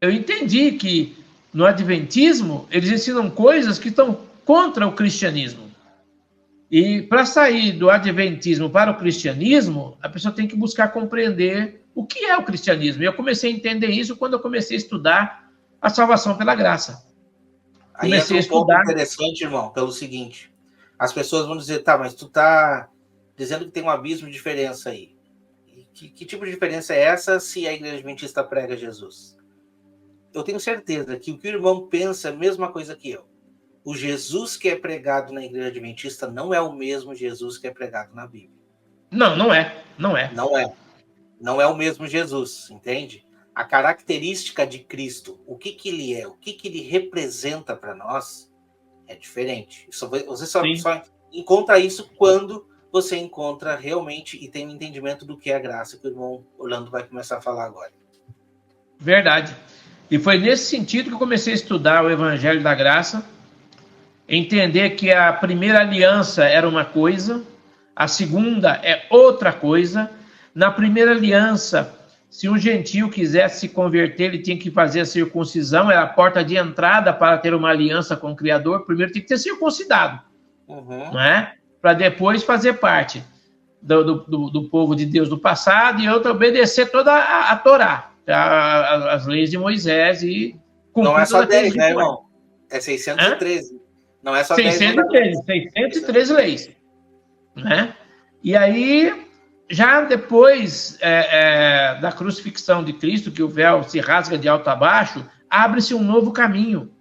eu entendi que no Adventismo eles ensinam coisas que estão contra o cristianismo. E para sair do Adventismo para o cristianismo, a pessoa tem que buscar compreender o que é o cristianismo. E eu comecei a entender isso quando eu comecei a estudar a salvação pela graça. Aí entra um ponto interessante, irmão, pelo seguinte. As pessoas vão dizer, tá, mas tu tá dizendo que tem um abismo de diferença aí. Que tipo de diferença é essa se a Igreja Adventista prega Jesus? Eu tenho certeza que o que o irmão pensa é a mesma coisa que eu. O Jesus que é pregado na Igreja Adventista não é o mesmo Jesus que é pregado na Bíblia. Não é. Não é. Não é o mesmo Jesus, entende? A característica de Cristo, o que ele é, o que ele representa para nós, é diferente. Você só encontra isso quando você encontra realmente e tem um entendimento do que é a graça, que o irmão Orlando vai começar a falar agora. Verdade. E foi nesse sentido que eu comecei a estudar o Evangelho da Graça, entender que a primeira aliança era uma coisa, a segunda é outra coisa. Na primeira aliança, se um gentio quisesse se converter, ele tinha que fazer a circuncisão, era a porta de entrada para ter uma aliança com o Criador. Primeiro tem que ter circuncidado, não é? Para depois fazer parte do povo de Deus do passado e outra obedecer toda a Torá, as leis de Moisés e cumprir. Não é só 10, né, irmão? É 613. Não é só 613 leis, né? E aí, já depois da crucifixão de Cristo, que o véu se rasga de alto a baixo, abre-se um novo caminho.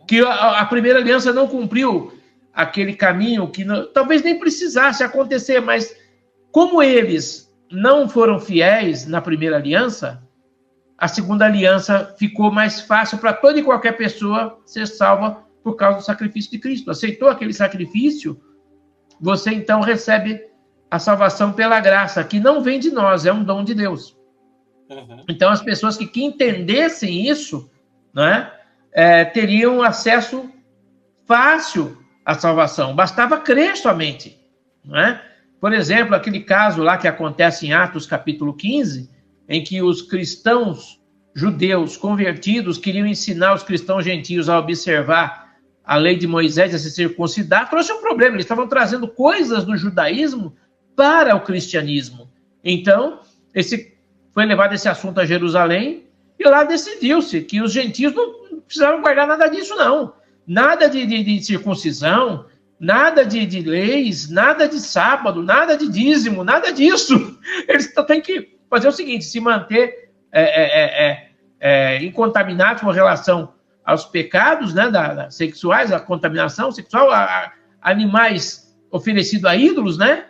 Que a primeira aliança não cumpriu aquele caminho que talvez nem precisasse acontecer, mas como eles não foram fiéis na primeira aliança, a segunda aliança ficou mais fácil para toda e qualquer pessoa ser salva por causa do sacrifício de Cristo. Aceitou aquele sacrifício, você então recebe a salvação pela graça, que não vem de nós, é um dom de Deus. Então, as pessoas que entendessem isso, né, teriam acesso fácil à salvação, bastava crer somente. Né? Por exemplo, aquele caso lá que acontece em Atos capítulo 15, em que os cristãos judeus convertidos queriam ensinar os cristãos gentios a observar a lei de Moisés, a se circuncidar, trouxe um problema. Eles estavam trazendo coisas do judaísmo para o cristianismo. Então, foi levado esse assunto a Jerusalém e lá decidiu-se que os gentios não precisavam guardar nada disso, não. Nada de circuncisão, nada de leis, nada de sábado, nada de dízimo, nada disso. Eles têm que fazer o seguinte, se manter incontaminados com relação aos pecados, né, sexuais, a contaminação sexual, animais oferecidos a ídolos, né,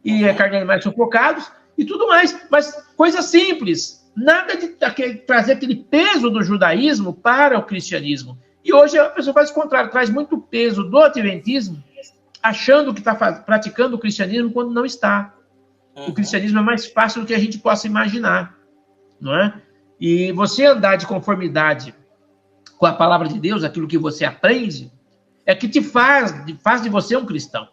e carne de animais sufocados, e tudo mais. Mas coisa simples, nada de trazer aquele peso do judaísmo para o cristianismo. E hoje a pessoa faz o contrário, traz muito peso do adventismo, achando que está praticando o cristianismo quando não está. O cristianismo é mais fácil do que a gente possa imaginar, não é? E você andar de conformidade com a palavra de Deus, aquilo que você aprende, é que te faz de você um cristão.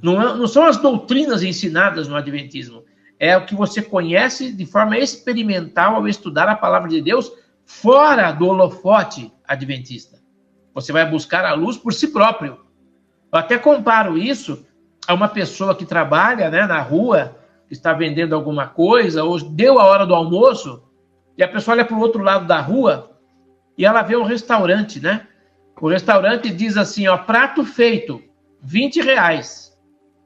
Não são as doutrinas ensinadas no adventismo, é o que você conhece de forma experimental ao estudar a palavra de Deus fora do holofote adventista. Você vai buscar a luz por si próprio. Eu até comparo isso a uma pessoa que trabalha, né, na rua, que está vendendo alguma coisa, ou deu a hora do almoço, e a pessoa olha para o outro lado da rua e ela vê um restaurante, né? O restaurante diz assim, ó, prato feito, R$20.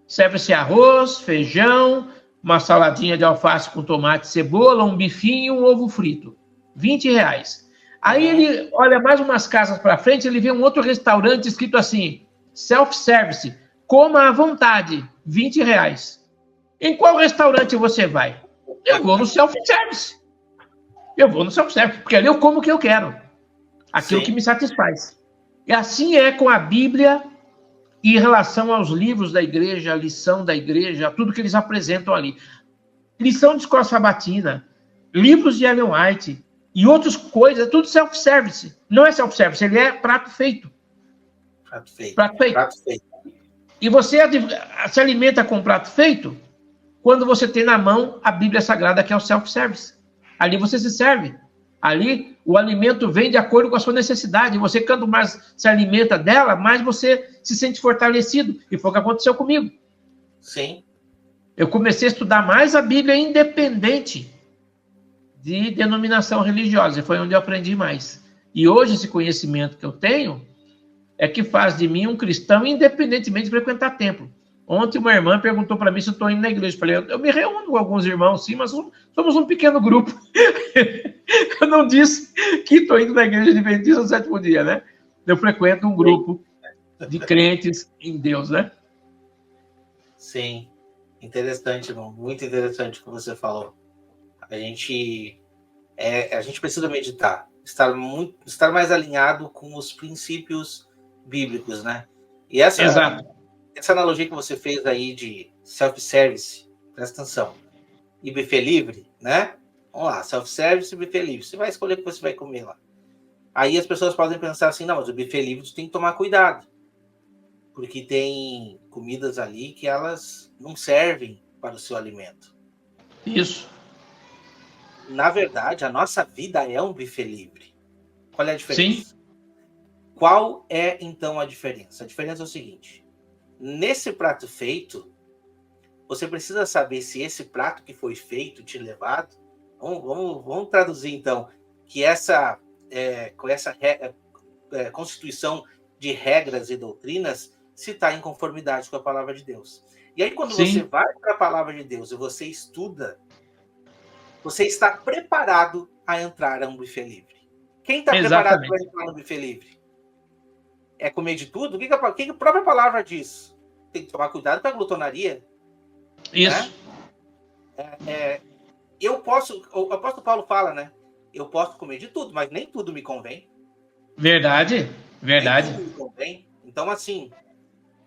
Serve-se arroz, feijão, uma saladinha de alface com tomate e cebola, um bifinho e um ovo frito. R$20. Aí ele olha mais umas casas para frente, ele vê um outro restaurante escrito assim, self-service, coma à vontade, R$20. Em qual restaurante você vai? Eu vou no self-service. Porque ali eu como o que eu quero. Aquilo que me satisfaz. E assim é com a Bíblia em relação aos livros da igreja, a lição da igreja, tudo que eles apresentam ali. Lição de escola sabatina, livros de Ellen White e outras coisas, tudo self-service. Não é self-service, ele é prato feito. Prato feito. E você se alimenta com prato feito quando você tem na mão a Bíblia Sagrada, que é o self-service. Ali você se serve. Ali, o alimento vem de acordo com a sua necessidade. Você, quanto mais se alimenta dela, mais você se sente fortalecido. E foi o que aconteceu comigo. Sim. Eu comecei a estudar mais a Bíblia independente de denominação religiosa. Foi onde eu aprendi mais. E hoje, esse conhecimento que eu tenho é que faz de mim um cristão independentemente de frequentar templo. Ontem uma irmã perguntou para mim se eu estou indo na igreja. Eu falei, eu me reúno com alguns irmãos, sim, mas somos um pequeno grupo. Eu não disse que estou indo na igreja adventista no 7º dia, né? Eu frequento um grupo de crentes em Deus, né? Sim. Interessante, irmão. Muito interessante o que você falou. A gente precisa meditar, estar mais alinhado com os princípios bíblicos, né? E essa analogia que você fez aí de self-service, presta atenção, e buffet livre, né? Vamos lá, self-service e buffet livre. Você vai escolher o que você vai comer lá. Aí as pessoas podem pensar assim, não, mas o buffet livre você tem que tomar cuidado, porque tem comidas ali que elas não servem para o seu alimento. Isso. Na verdade, a nossa vida é um buffet livre. Qual é a diferença? Sim. Qual é, então, a diferença? A diferença é o seguinte. Nesse prato feito, você precisa saber se esse prato que foi feito, te levado... Vamos traduzir, então, que com essa constituição de regras e doutrinas se está em conformidade com a palavra de Deus. E aí, quando você vai para a palavra de Deus e você estuda, você está preparado a entrar a um buffet livre. Quem está preparado para entrar no buffet livre? É comer de tudo? O que a própria palavra diz? Tem que tomar cuidado com a glutonaria. Isso. Né? O apóstolo Paulo fala, né? Eu posso comer de tudo, mas nem tudo me convém. Verdade. Nem tudo me convém. Então, assim,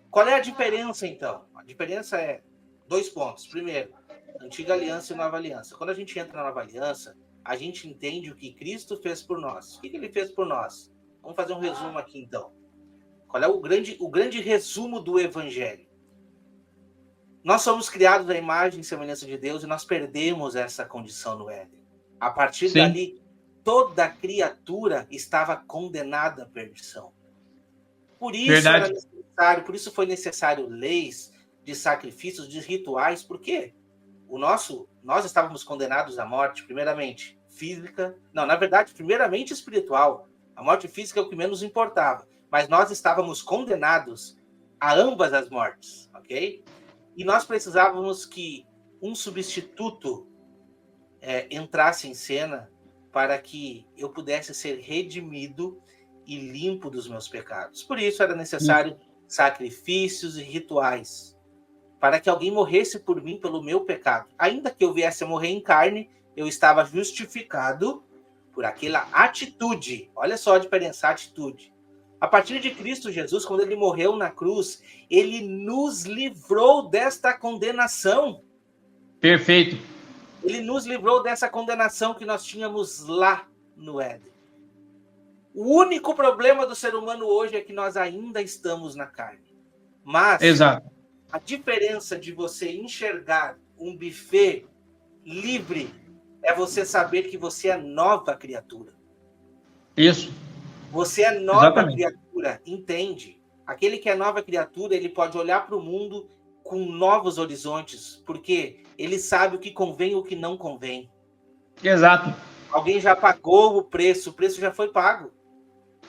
qual é a diferença, então? A diferença é 2 pontos. Primeiro, antiga aliança e nova aliança. Quando a gente entra na nova aliança, a gente entende o que Cristo fez por nós. O que ele fez por nós? Vamos fazer um resumo aqui, então. Qual é o grande resumo do Evangelho? Nós somos criados à imagem e semelhança de Deus e nós perdemos essa condição no Éden. A partir dali, toda criatura estava condenada à perdição. Por isso foi necessário leis de sacrifícios, de rituais. Por quê? Nós estávamos condenados à morte, primeiramente física. Não, na verdade, primeiramente espiritual. A morte física é o que menos importava. Mas nós estávamos condenados a ambas as mortes, ok? E nós precisávamos que um substituto entrasse em cena para que eu pudesse ser redimido e limpo dos meus pecados. Por isso era necessário sacrifícios e rituais, para que alguém morresse por mim pelo meu pecado. Ainda que eu viesse a morrer em carne, eu estava justificado por aquela atitude. Olha só a diferença, a atitude. A partir de Cristo Jesus, quando ele morreu na cruz, ele nos livrou desta condenação. Perfeito. Ele nos livrou dessa condenação que nós tínhamos lá no Éden. O único problema do ser humano hoje é que nós ainda estamos na carne. Mas a diferença de você enxergar um buffet livre é você saber que você é nova criatura. Isso. Você é nova criatura, entende? Aquele que é nova criatura, ele pode olhar para o mundo com novos horizontes, porque ele sabe o que convém e o que não convém. Exato. Alguém já pagou o preço já foi pago.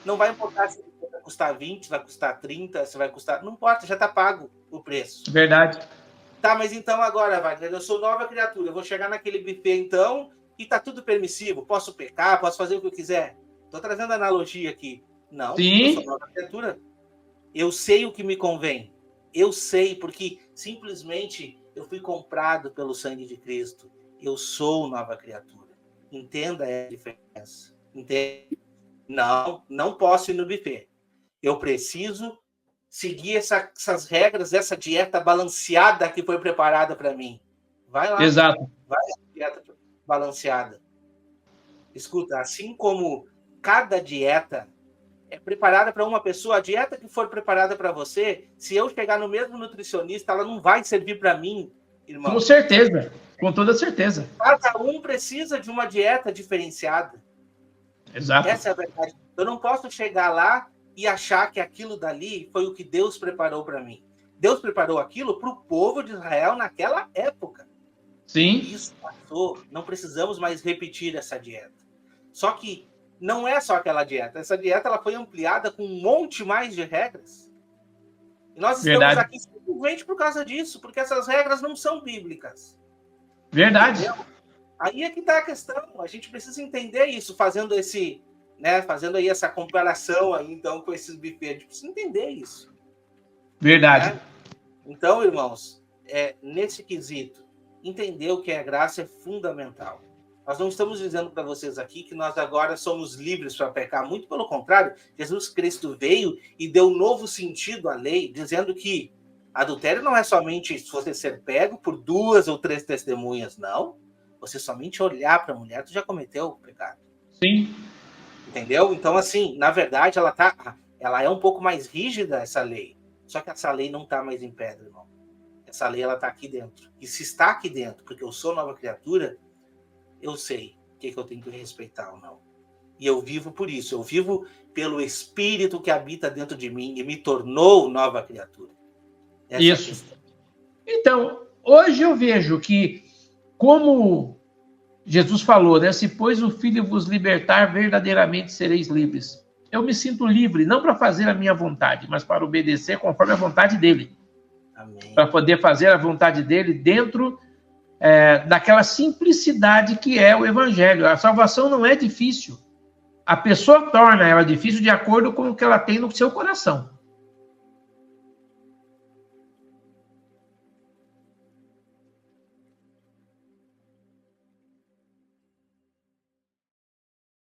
Não vai importar se vai custar 20, vai custar 30, se vai custar... Não importa, já está pago o preço. Verdade. Tá, mas então agora, Wagner, eu sou nova criatura, eu vou chegar naquele buffet então e tá tudo permissivo, posso pecar, posso fazer o que eu quiser. Estou trazendo analogia aqui. Não, eu sou nova criatura. Eu sei o que me convém. Eu sei, porque simplesmente eu fui comprado pelo sangue de Cristo. Eu sou nova criatura. Entenda a diferença. Entende? Não posso ir no buffet. Eu preciso seguir essas regras, essa dieta balanceada que foi preparada para mim. Vai lá. Exato. Vai na dieta balanceada. Escuta, assim como cada dieta é preparada para uma pessoa, a dieta que for preparada para você, se eu chegar no mesmo nutricionista, ela não vai servir para mim, irmão. Com certeza, com toda certeza. Cada um precisa de uma dieta diferenciada. Exato. Essa é a verdade. Eu não posso chegar lá e achar que aquilo dali foi o que Deus preparou para mim. Deus preparou aquilo para o povo de Israel naquela época. Sim. Isso passou, não precisamos mais repetir essa dieta. Só que não é só aquela dieta. Essa dieta ela foi ampliada com um monte mais de regras. E nós estamos aqui simplesmente por causa disso, porque essas regras não são bíblicas. Verdade. Entendeu? Aí é que está a questão. A gente precisa entender isso, fazendo aí essa comparação aí, então, com esses bufês. A gente precisa entender isso. Verdade. Né? Então, irmãos, nesse quesito, entender o que é graça é fundamental. Nós não estamos dizendo para vocês aqui que nós agora somos livres para pecar. Muito pelo contrário, Jesus Cristo veio e deu um novo sentido à lei, dizendo que adultério não é somente se você ser pego por 2 ou 3 testemunhas, não. Você somente olhar para a mulher, tu já cometeu o pecado. Sim. Entendeu? Então, assim, na verdade, ela é um pouco mais rígida, essa lei. Só que essa lei não está mais em pedra, irmão. Essa lei, ela está aqui dentro. E se está aqui dentro, porque eu sou nova criatura, eu sei o que eu tenho que respeitar ou não. E eu vivo por isso. Eu vivo pelo Espírito que habita dentro de mim e me tornou nova criatura. Essa isso. Então, hoje eu vejo que, como Jesus falou, né? Se, pois, o Filho vos libertar, verdadeiramente sereis livres. Eu me sinto livre, não para fazer a minha vontade, mas para obedecer conforme a vontade dele. Amém. Para poder fazer a vontade dele dentro daquela simplicidade que é o Evangelho. A salvação não é difícil. A pessoa torna ela difícil de acordo com o que ela tem no seu coração.